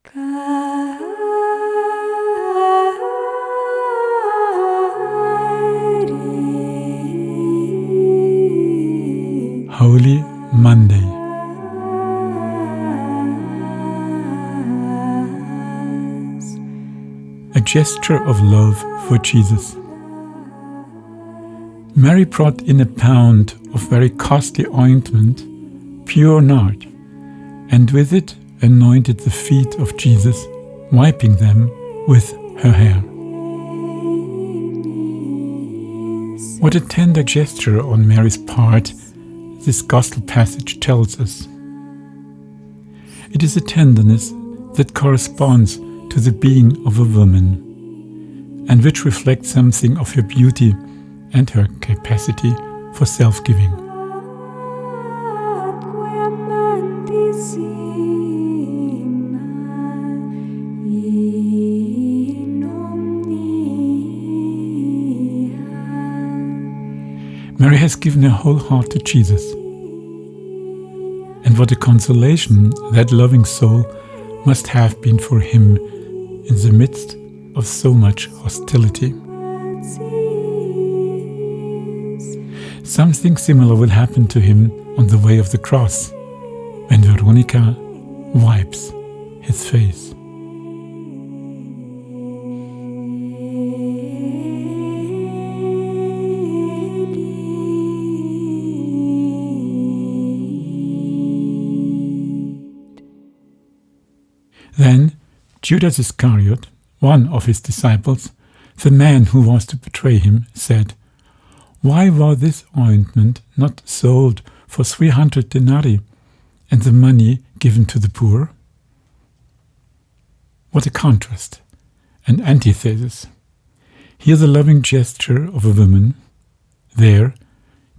Holy Monday. A gesture of love for Jesus. Mary brought in a pound of very costly ointment, pure nard, and with it anointed the feet of Jesus, wiping them with her hair. What a tender gesture on Mary's part this gospel passage tells us. It is a tenderness that corresponds to the being of a woman, and which reflects something of her beauty and her capacity for self-giving. Mary has given her whole heart to Jesus. And what a consolation that loving soul must have been for him in the midst of so much hostility. Something similar will happen to him on the way of the cross, when Veronica wipes his face. Then Judas Iscariot, one of his disciples, the man who was to betray him, said, "Why was this ointment not sold for 300 denarii and the money given to the poor?" What a contrast, an antithesis. Here the loving gesture of a woman, there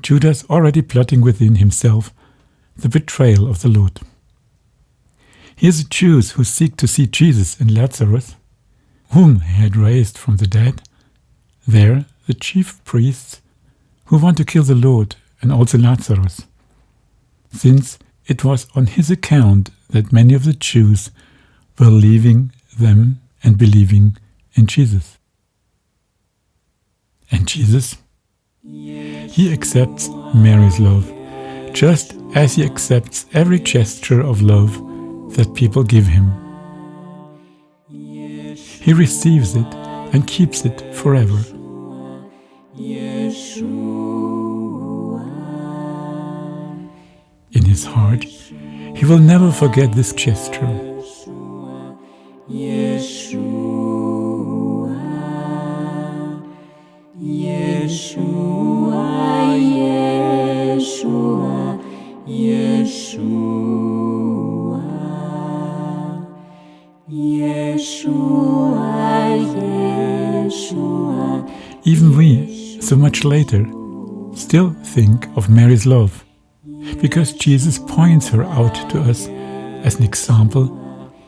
Judas already plotting within himself the betrayal of the Lord. Here the Jews who seek to see Jesus in Lazarus, whom he had raised from the dead, there the chief priests who want to kill the Lord and also Lazarus, since it was on his account that many of the Jews were leaving them and believing in Jesus. And Jesus? He accepts Mary's love, just as he accepts every gesture of love that people give him. He receives it and keeps it forever. In his heart, he will never forget this gesture. Even we, so much later, still think of Mary's love, because Jesus points her out to us as an example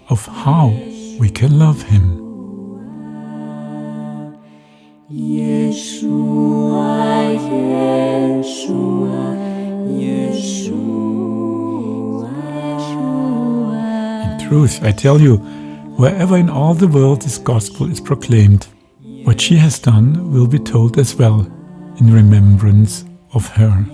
of how we can love him. In truth, I tell you, wherever in all the world this gospel is proclaimed, what she has done will be told as well in remembrance of her.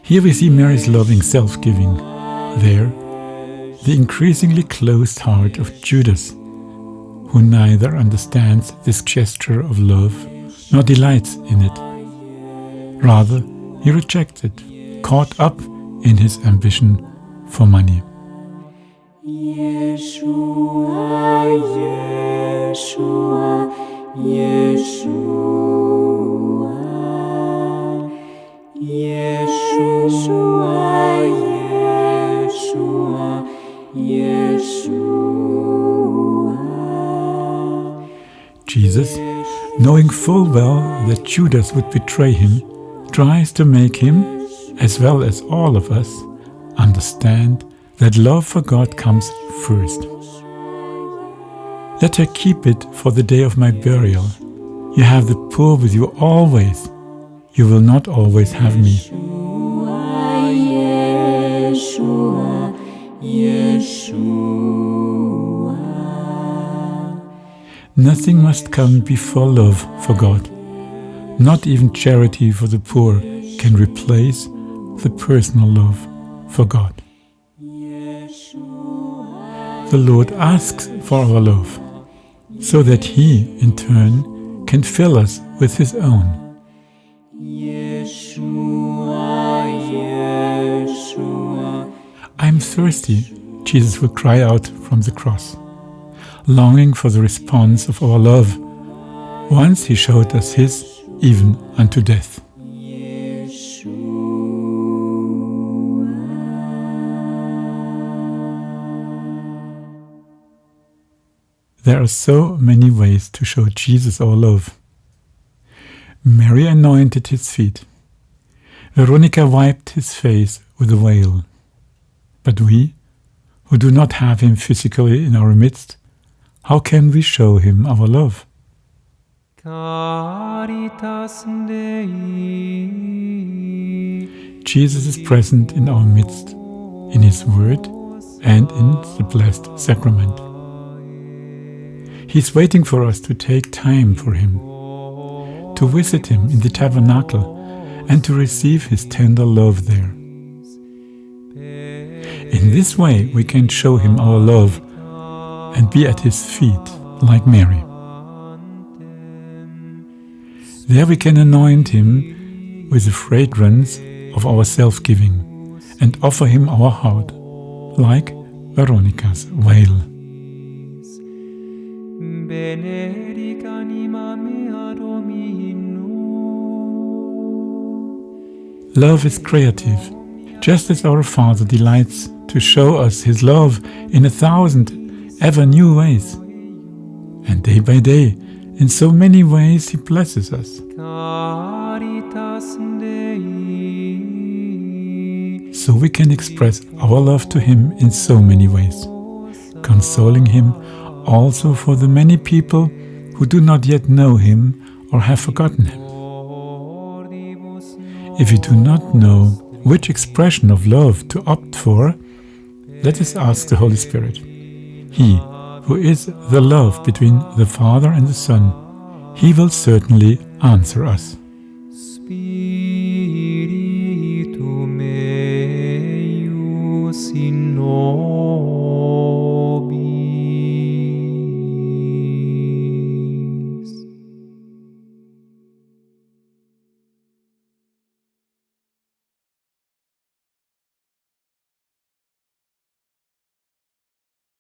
Here we see Mary's loving self-giving. There, the increasingly closed heart of Judas, who neither understands this gesture of love nor delights in it. Rather, he rejects it, caught up in his ambition for money. Jesus, knowing full well that Judas would betray him, tries to make him, as well as all of us, understand that love for God comes first. Let her keep it for the day of my burial. You have the poor with you always. You will not always have me. Nothing must come before love for God. Not even charity for the poor can replace the personal love for God. The Lord asks for our love, so that He, in turn, can fill us with His own. I'm thirsty, Jesus will cry out from the cross, longing for the response of our love. Once He showed us His, even unto death. There are so many ways to show Jesus our love. Mary anointed His feet. Veronica wiped His face with a veil. But we, who do not have Him physically in our midst, how can we show Him our love? Jesus is present in our midst, in His Word and in the Blessed Sacrament. He's waiting for us to take time for Him, to visit Him in the tabernacle and to receive His tender love there. In this way we can show Him our love and be at His feet like Mary. There we can anoint Him with the fragrance of our self-giving and offer Him our heart, like Veronica's veil. Love is creative, just as our Father delights to show us His love in 1,000 ever new ways. And day by day, in so many ways, He blesses us. So we can express our love to Him in so many ways, consoling Him also for the many people who do not yet know Him or have forgotten Him. If you do not know which expression of love to opt for, let us ask the Holy Spirit. He, who is the love between the Father and the Son, He will certainly answer us. Spiritu meus in